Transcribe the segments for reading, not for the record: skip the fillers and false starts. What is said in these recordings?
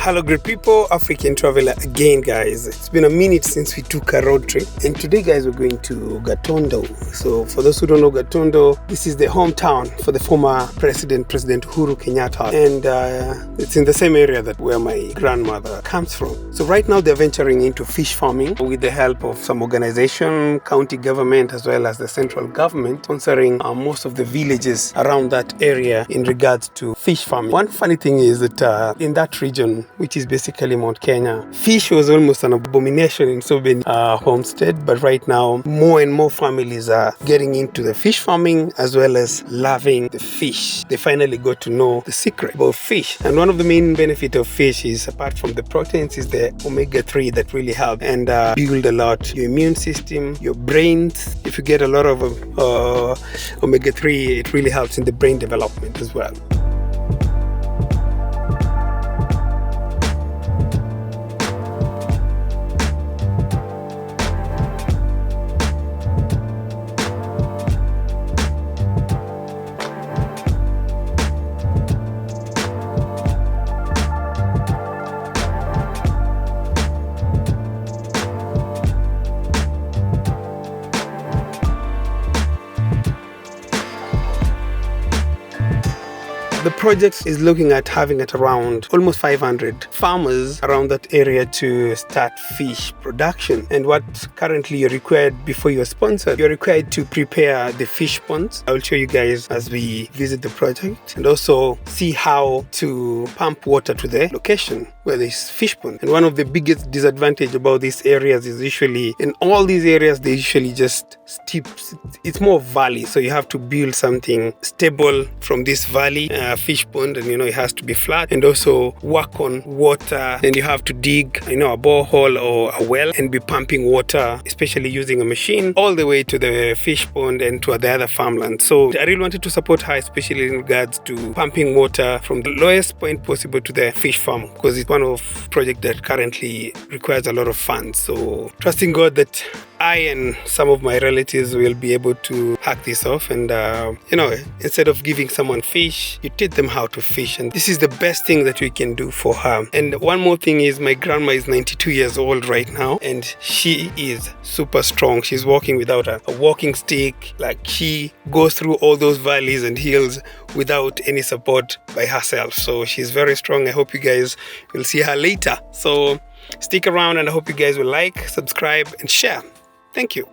Hello great people, African traveler again guys. It's been a minute since we took a road trip and today guys we're going to Gatondo. So for those who don't know Gatondo, this is the hometown for the former President Uhuru Kenyatta, and it's in the same area that where my grandmother comes from. So right now they're venturing into fish farming with the help of some organization, county government as well as the central government, sponsoring most of the villages around that area in regards to fish farming. One funny thing is that in that region, which is basically Mount Kenya, fish was almost an abomination in so many homestead, but right now more and more families are getting into the fish farming as well as loving the fish. They finally got to know the secret about fish, and one of the main benefits of fish is, apart from the proteins, is the omega-3 that really help and build a lot your immune system, your brains. If you get a lot of omega-3, it really helps in the brain development as well. The project is looking at having at around almost 500 farmers around that area to start fish production. And what currently you're required before you're sponsored, you're required to prepare the fish ponds. I will show you guys as we visit the project and also see how to pump water to the location where there's fish pond. And one of the biggest disadvantage about these areas is usually, in all these areas, they usually just steep. It's more valley, so you have to build something stable from this valley fish pond, and it has to be flat, and also work on water, and you have to dig a borehole or a well and be pumping water, especially using a machine, all the way to the fish pond and to the other farmland. So I really wanted to support her, especially in regards to pumping water from the lowest point possible to the fish farm, because it's one of project that currently requires a lot of funds. So trusting God that I and some of my relatives will be able to hack this off, and instead of giving someone fish, you teach them how to fish, and this is the best thing that we can do for her. And one more thing is, my grandma is 92 years old right now, and she is super strong. She's walking without a walking stick. Like, she goes through all those valleys and hills without any support by herself. So she's very strong. I hope you guys will see her later. So stick around, and I hope you guys will like, subscribe, and share. Thank you.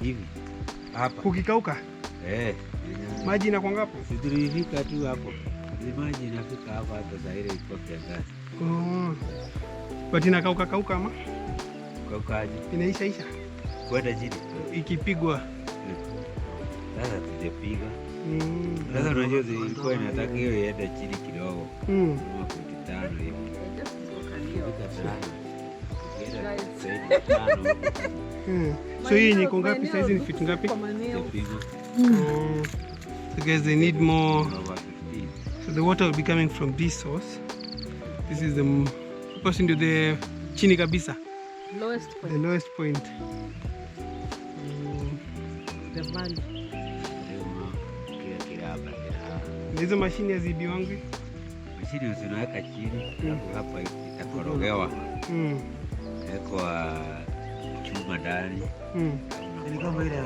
Hivi hapa kukikauka maji inakuwa ngapo? Sidrifika tu hapo. Ni maji inafika hapa hata zaire iko kiasi. But inakauka ama? Kaukaji. Inaisha. Kwenda chini. Ikipigwa. Sasa tujepiga. Sasa unajua ilikuwa inataka hiyo iende chini kidogo. Kama kitano hivi. So hii ni ngapi size, ni feet ngapi? So guys, they need more. So the water will be coming from this source. This is the passing to the chini kabisa. Lowest point. The lowest point. The valley. Hizo mashini hazibi wangu. Mashini unaweka chini, hapa itakorogewa. Kwa chuma ndani. Ni kama ile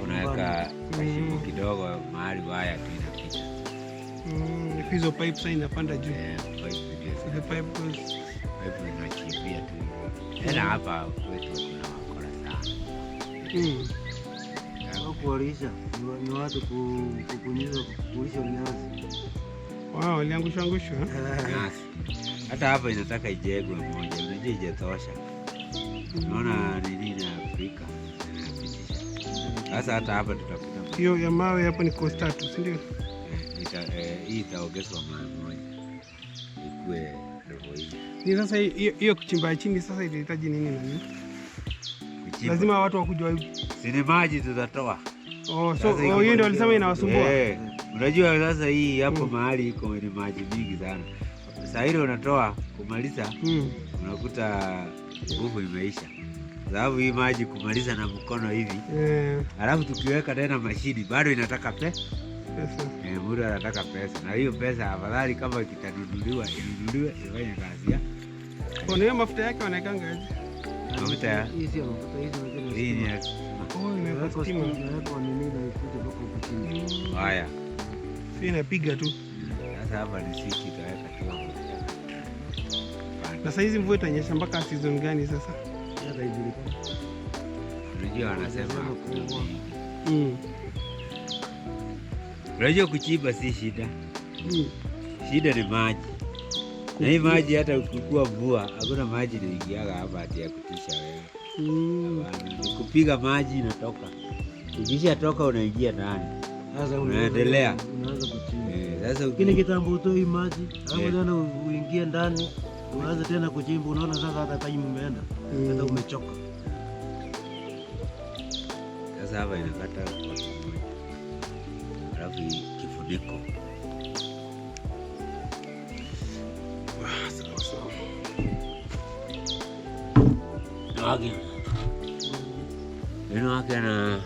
unaweka mashimo kidogo mahali waya tu inapita. Hizo pipe sasa inapanda juu. Pipe. So the pipe goes. Pipe inachimbia tu. Tena hapa kwetu kuna wakora sana. Kama kuolisha ni watu kukunyuza nyasi. Wow, waliangushwa. Nyasi. Hata hapa inataka ijengwe moja, unajua ijatosha. Unaona nini na Afrika inapitisha. Sasa hata hapa tutapita. Hiyo ya mawe hapo ni cost 3, si ndio? Hii itaongezwa mara moja. Ikue level hii. Ni sasa hiyo kuchimba chini sasa inahitaji nini na nini? kuchimba. Lazima watu wakuje. Si ni maji tutatoa. So hiyo ndio walisema inawasumbua. Unajua sasa hii hapo mahali iko ni maji mingi sana. Sasa ile unatoa kumaliza unakuta nguvu imeisha. Sababu hii maji kumaliza na mkono hivi. Alafu tukiweka tena mashini bado inataka pesa. Mtu anataka pesa. Na hiyo pesa afadhali kama kitanunuliwa inunuliwe ifanye kazi. Kwa hiyo mafuta yake wanaekanga aje? Mafuta Hizi mafuta hizi hii ni inawekwa stima na nini na ikuje mpaka kuchini. haya. Si inapiga tu. Sasa hapa ni sisi tutaweka kiwango. Na sasa hizi mvua itanyesha mpaka season gani sasa? Hata ijulikana. Unajua wanasema unajua kuchimba si shida. Shida ni maji. Na hii maji hata ukikua mvua hakuna maji inaingiaga hapa ati ya kutisha wewe. Ni kupiga maji inatoka. Ukisha toka unaingia ndani. Sasa unaendelea. Unaanza kuchimba. Sasa ukini kitambo utoi maji, hapo tena uingie ndani, uanze tena kuchimba, unaona sasa hata time umeenda. Hata umechoka. Sasa hapa inakata kwa moja. Alafu kifuniko. Neno wake na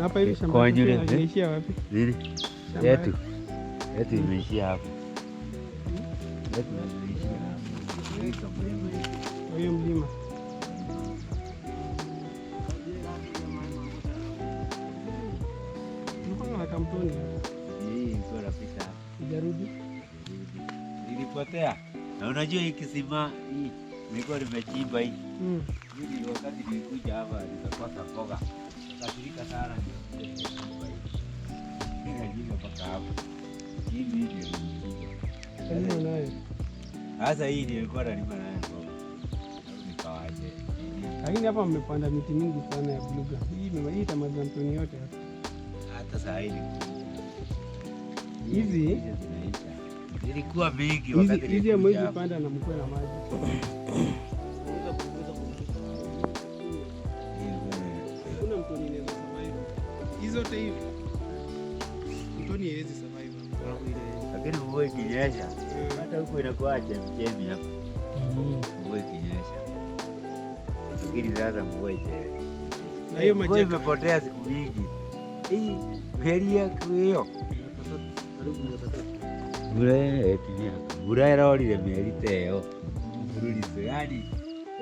hapa hivi shamba inaishia wapi? Nini? Yetu imeishia hapo. Yetu imeishia hapo. Hiyo mlima. Nilikuwa na kampuni. Hii ilikuwa napita. Ijarudi. Nilipotea. Na unajua hii kisima hii nilikuwa nimechimba hii. Mimi wakati nilikuja hapa nikakosa mboga. Nikashirika sana ndio nimechimba hii. Nikajenga mpaka hapo. Hii ndio Kalima nayo. Sasa hii nilikuwa nalima nayo mboga. Nikawaje. Lakini hapa mmepanda miti mingi sana ya bluga. Hii tamaza Antoni yote hapa. Hata saa hii hizi ilikuwa mingi wakati hizi mwezi panda na mkwe na maji. Kuna Mtoni inaweza survive. Hizo zote hivi. Mtoni haiwezi survive. Lakini mvua ikinyesha hata huko inakuwa chemchemi hapa. Mvua ikinyesha. Lakini sasa mvua ikinyesha. Na hiyo maji imepotea siku nyingi. Hii heria hiyo. Mbura ĩrorire mĩeri ta ĩyo mũruritũ, yani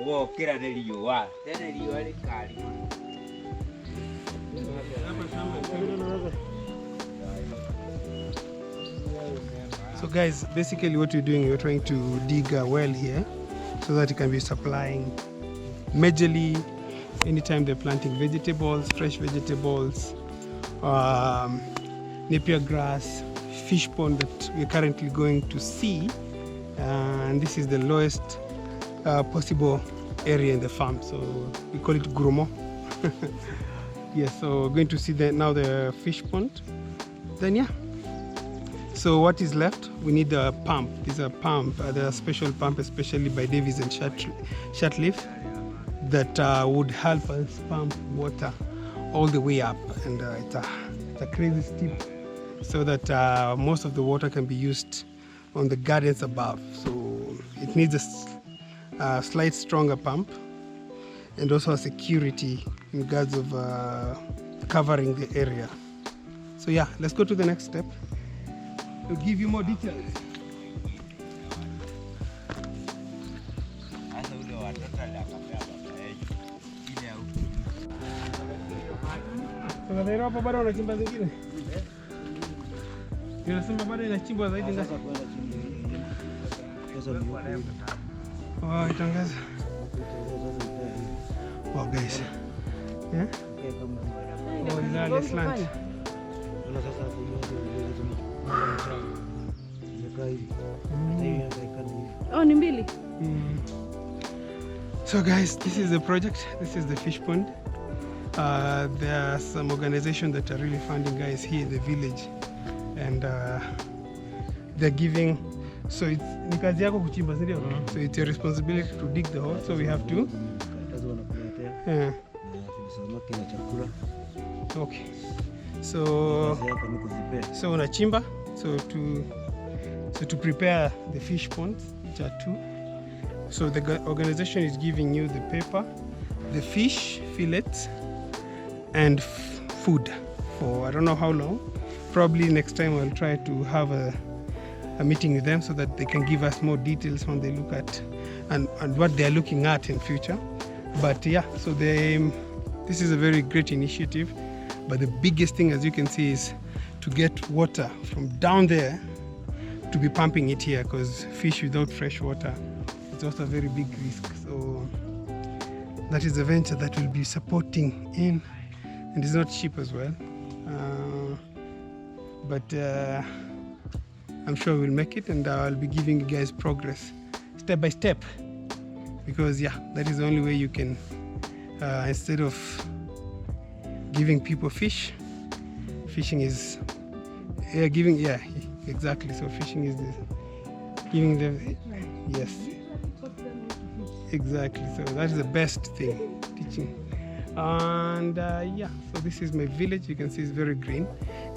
ũgokĩra nĩ riũa tene riũa rĩkari. So guys, basically what we're doing, we're trying to dig a well here so that it can be supplying majorly anytime they're planting vegetables, fresh vegetables, napier grass, fish pond that we're currently going to see, and this is the lowest possible area in the farm, so we call it Grumo. Yes, so we're going to see now the fish pond. Then yeah, so what is left, we need a pump. There's a pump, there's a special pump especially by Davies and Shutleaf that would help us pump water all the way up, and it's a crazy steep, so that most of the water can be used on the gardens above. So it needs a slight stronger pump and also a security in regards of covering the area. So yeah, let's go to the next step. I'll give you more details. So hapo bado wanachimba zingine? Unasema bado inachimbwa zaidi ndani. Oh, itangaza. Wow guys. Yeah? Oh, ilale slant. Oh, ni mbili. So guys, this is the project. This is the fish pond. There are some organizations that are really funding guys here in the village, and they're giving, so it's ni kazi yako kuchimba, ndio? So it's your responsibility to dig the hole, so we have to Yeah. samaki na chakula. Okay. So unachimba to prepare the fish ponds, which are 2. So the organization is giving you the paper, the fish fillets, and food for I don't know how long. Probably next time I'll try to have a meeting with them so that they can give us more details when they look at and what they are looking at in future. But yeah, so this is a very great initiative. But the biggest thing, as you can see, is to get water from down there to be pumping it here, because fish without fresh water, it's also a very big risk. So that is a venture that will be supporting in, and it's not cheap as well. But I'm sure we'll make it, and I'll be giving you guys progress step by step, because yeah, that is the only way you can, instead of giving people fish, fishing is giving, yeah, exactly. So fishing is giving them, yes, exactly. So that is the best thing, teaching. And yeah, so this is my village. You can see it's very green.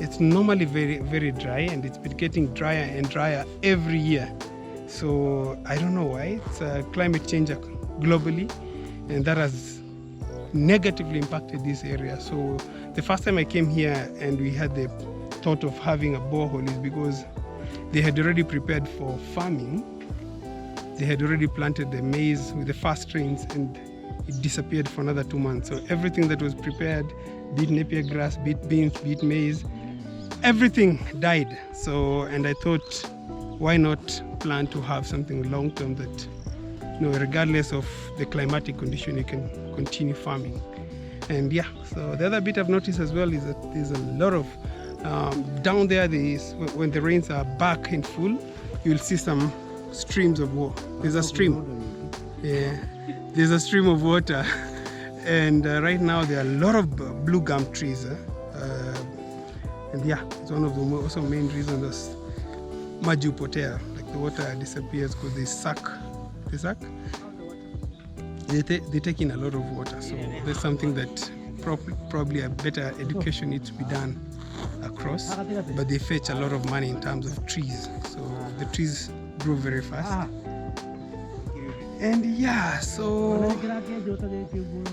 It's normally very, very dry, and it's been getting drier and drier every year. So I don't know why. It's a climate change globally, and that has negatively impacted this area. So the first time I came here and we had the thought of having a borehole is because they had already prepared for farming. They had already planted the maize with the first rains, and it disappeared for another 2 months. So everything that was prepared, be it napier grass, be it beans, be it maize, everything died. So, and I thought, why not plan to have something long term that, you know, regardless of the climatic condition, you can continue farming. And yeah, so the other bit I've noticed as well is that there's a lot of down there, when the rains are back in full, you'll see some streams of water. There's a stream. Yeah, there's a stream of water. And right now there are a lot of blue gum trees. And yeah, it's one of the also main reasons is maji hupotea, like the water disappears because they suck. They take in a lot of water. So there's something that probably a better education needs to be done across. But they fetch a lot of money in terms of trees. So the trees grow very fast. And yeah, so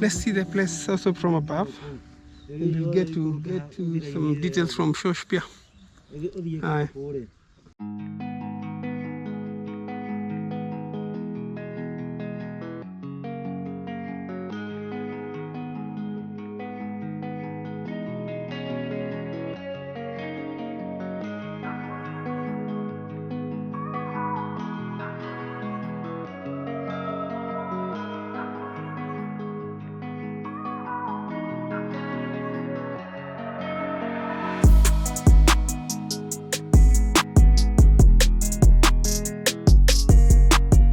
let's see the place also from above. And we'll get to some details from Shosh pia. Aye.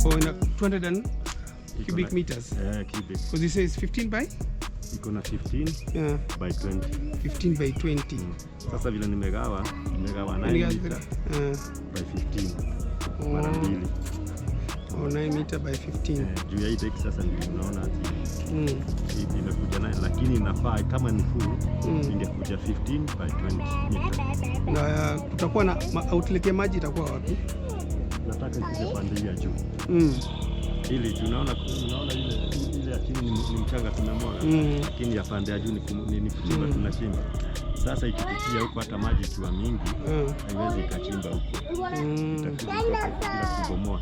Oh, in a 200 cubic meters. Cubic. Because this says 15 by? Iko na 15 by 20. 15 by 20. Sasa vile nimegawa 9 meter by 15. Mara mbili. Oh, 9 meter by 15. Juu ya hii deck sasa ndio unaona ati hii imekuja nayo, lakini inafaa kama ni full ingekuja 15 by 20 meter. Na kutakuwa na outlet ya maji itakuwa wapi? Nataka ikuje pande hii ya juu. Ili tunaona ile ya chini ni mchanga tunamwaga, lakini ya pande ya juu ni kuchimba tunachimba. Sasa ikipitia huko hata maji ikiwa mingi haiwezi ikachimba huko. Itakuja kubomoa.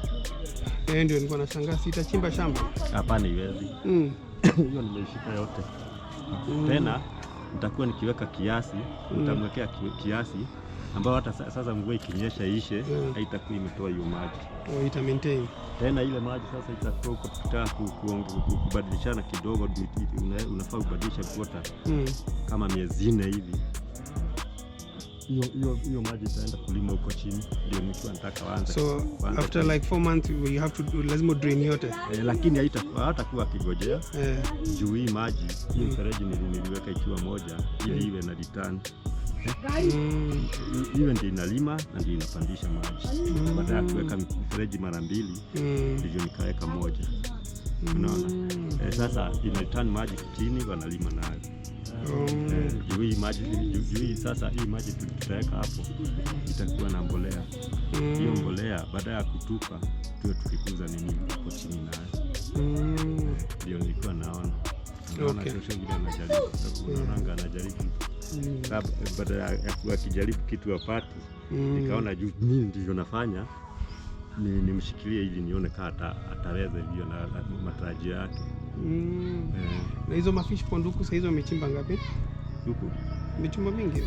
Ndio nilikuwa nashangaa sitachimba shamba. Hapana, iwezi. Hiyo nimeishika yote. Tena nitakuwa nikiweka kiasi, nitamwekea kiasi ambao hata sasa mvua ikinyesha ishe haitakuwa imetoa hiyo maji. Ita maintain. Tena ile maji sasa itakuwa ukitaka kubadilishana kidogo, unafaa kubadilisha kuota kama miezi 4 hivi. Hiyo maji itaenda kulima huko chini, ndio nikiwa nataka waanze. So after like 4 months we have to lazima drain yote. Lakini hatakuwa akigojea. Juu hii maji hii mfereji niliweka ikiwa moja ili iwe na return. Iwe ndio inalima na ndio inapandisha maji. Baada ya kuweka mfereji mara 2 ndivyo nikaweka moja. Unaona? Sasa inaitani maji chini wanalima nayo. Juu hii maji tutaweka hapo itakuwa na mbolea. Hiyo mbolea baada ya kutupa tuwe tukikuza nini hapo chini nayo. Ndio nilikuwa naona. Naona shosho vile anajaribu. Unaona anajaribu. Baada ya kujaribu kitu apate, nikaona juu mimi ndio nafanya nimshikilie ili nione kama ataweza hivyo na matarajio yake. Na hizo mafish pond huku sasa hizo umechimba ngapi? Huku umechimba mingi?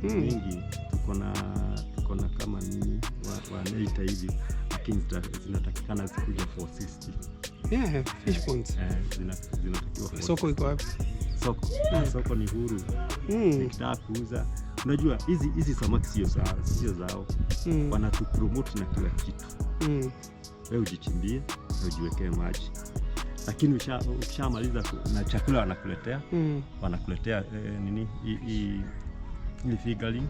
Mingi. Tuko na kama nini wa 8 hivi, lakini zinatakikana zikuja 460. Fish ponds. Zinatakiwa. Soko iko wapi? Soko ni huru. Nikitaka kuuza, unajua hizi samaki sio zao. Wanatupromote na kila kitu. Wewe ujichimbie, ujiwekee maji. Lakini ukishamaliza na chakula wanakuletea nini hii figurine.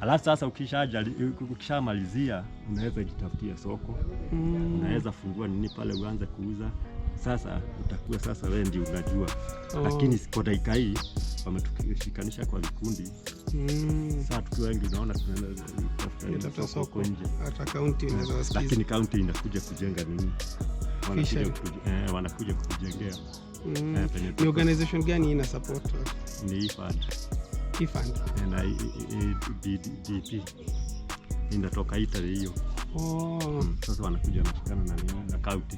Alafu sasa ukishamalizia unaweza jitafutia soko. Unaweza fungua nini pale uanze kuuza. Sasa utakuwa sasa wewe ndio unajua. Lakini kwa dakika hii wametushikanisha kwa vikundi. Sasa tukiwa wengi unaona tunaenda soko nje. Hata county inaweza wasikiza. Lakini county inakuja kujenga nini? Wanakuja kujengea. Ni organization gani ina support? Ni fund. Na DP inatoka Italy hiyo. Sasa wanakuja kushikana na nini na county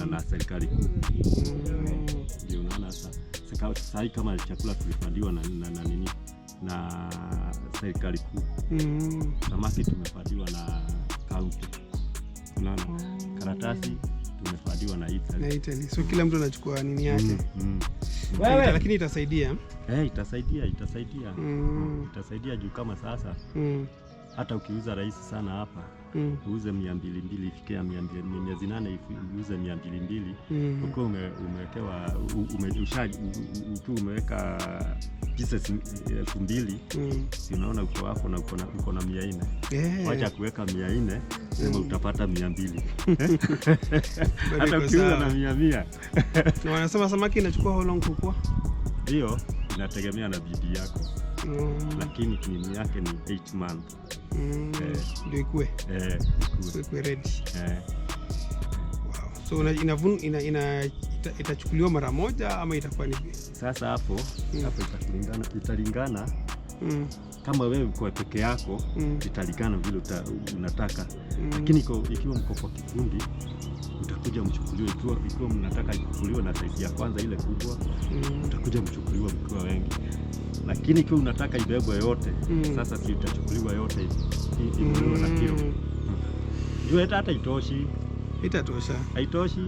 na serikali kuu. Ndio unaona sasa kama chakula tulifandiwa na nini na serikali kuu. Samaki tumefadiwa na county. Unaona? Karatasi tumefadiwa na Italy. So kila mtu anachukua nini yake. Lakini itasaidia. Itasaidia. Itasaidia juu kama sasa. Hata ukiuza rahisi sana hapa, uuze 200 ifikia 800 uuze 200. Uko umewekewa umeweka pieces 2000, si unaona uko hapo na uko na 400. Wacha kuweka 400 sema utapata 200. Hata ukiuza na 100. Na wanasema samaki inachukua how long kukua? Hiyo inategemea na bidii yako. Lakini kipimo yake ni 8 months. Ndio ikue. Ikue ready. Wow. So itachukuliwa mara moja ama itakuwa ni sasa hapo italingana. Kama wewe uko peke yako italingana vile unataka. Lakini ikiwa mko kwa kikundi utakuja mchukuliwe. Ikiwa mnataka ichukuliwe na size ya kwanza ile kubwa, utakuja mchukuliwe mkiwa wengi. Lakini ikiwa unataka ibebwe yote, sasa si utachukuliwa yote ibebwe na kilo. Jua hata itoshi. Itatosha. Haitoshi.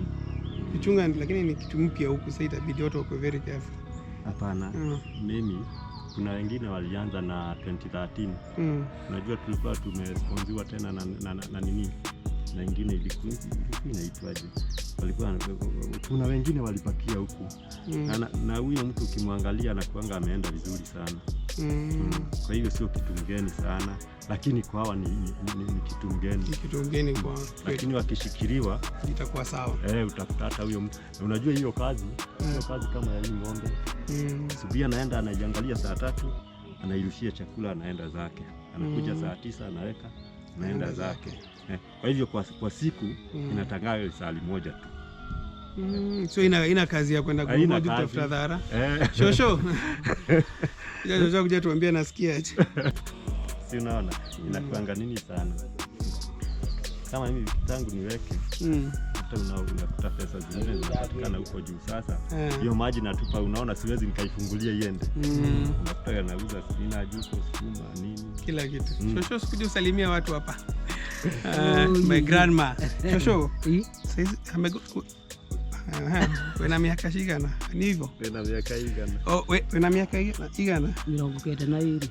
Kichunga lakini ni kitu mpya huku, sasa itabidi watu wako very careful. Hapana. Mimi kuna wengine walianza na 2013. Unajua tulikuwa tumesponsiwa tena na nini? Na ingine ilikuwa inaitwaje? Kuna wengine walipakia huku. Na huyo mtu ukimwangalia anakuanga ameenda vizuri sana. Kwa hiyo sio kitu mgeni sana, lakini kwa hawa ni kitu mgeni. Kitu mgeni kwa. Lakini wakishikiliwa itakuwa sawa. Utakuta hata huyo mtu. Unajua hiyo kazi kama ya hii ng'ombe. Subia anaenda anaiangalia saa 3, anairushia chakula anaenda zake. Anakuja saa 9 anaweka anaenda zake. Kwa hivyo kwa siku inatangawa saa moja tu. So ina kazi ya kwenda kununua kutafuta dhara. Shosho. Shosho kuja tuambie nasikia aje. Si unaona inakuanga nini sana. Kama mimi tangu niweke hata unakuta pesa zingine zinapatikana huko juu sasa. Hiyo maji natupa, unaona siwezi nikaifungulia iende. Unakuta nauza spinach juice, sukuma nini kila kitu. Shosho sikuje usalimia watu hapa. My grandma. Shosho. Sasa wena miaka shigana ni hivyo? Wena miaka igana. Wena miaka igana? Nilokuketa na hili.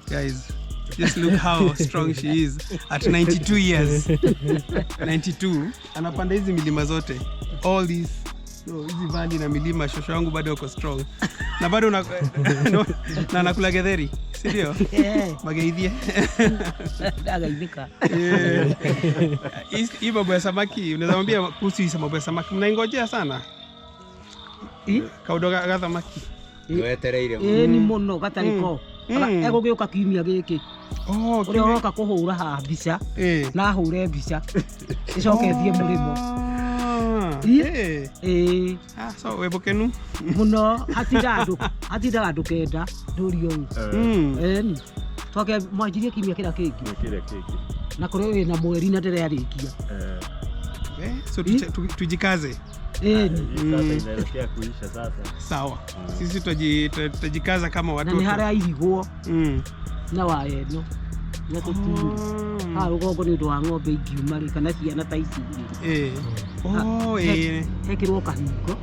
Guys, just look how strong she is at 92 years. 92 anapanda hizi milima zote. All these hizi valley na milima. Shosho wangu bado uko strong. Na bado na nakula getheri. Ndio. Magaidhie. Ndagaidhika. Hii mambo ya samaki, unaweza mwambia kuhusu hii mambo ya samaki. Mnaingojea sana? Kaudo ga thamaki. Wetereire. Ni muno gatariko. Ego gĩũka kiumia gĩkĩ. Ũrĩa ũroka kũhũra haha mbica na hũre mbica icoke thiĩ mũrĩmo. So webokenu muno hatindaga andũ kenda ndũrio ũyũ. Twake mwanjirie kiumia kĩrĩa kĩngĩ na kũrĩ wĩna mweri na ndĩrarĩkia. So tujikaze. Sasa inaelekea kuisha sasa. Sawa. Sisi tutajikaza kama watoto. Na ni harĩa irigwo na waeno na tũtiri. Rũgongo nĩ ũndũ wa ng'ombe ingiuma rĩ kana ciana ta ici. Hekĩrwo kahingo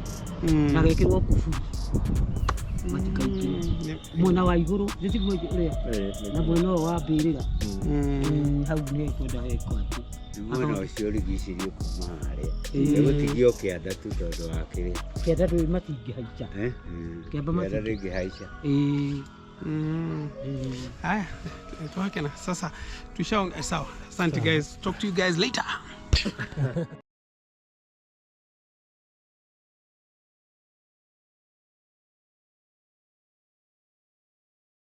na gekĩrwo kuburi. Matikaingĩre. Mwena wa igũrũ nĩtiguo ũrĩa na mwena wa mbĩrĩra. Hau nĩ kwenda heko atĩ. Mwena ũcio ũrigicĩirio kuma harĩa. Nĩgũtigio kĩanda tu tondũ wa kĩrĩa. Kĩanda ndũĩ matingĩhaica. Kĩamba matingĩhaica. Haya, tuwake na sasa tushaongea. Sawa. Asante guys. Talk to you guys later.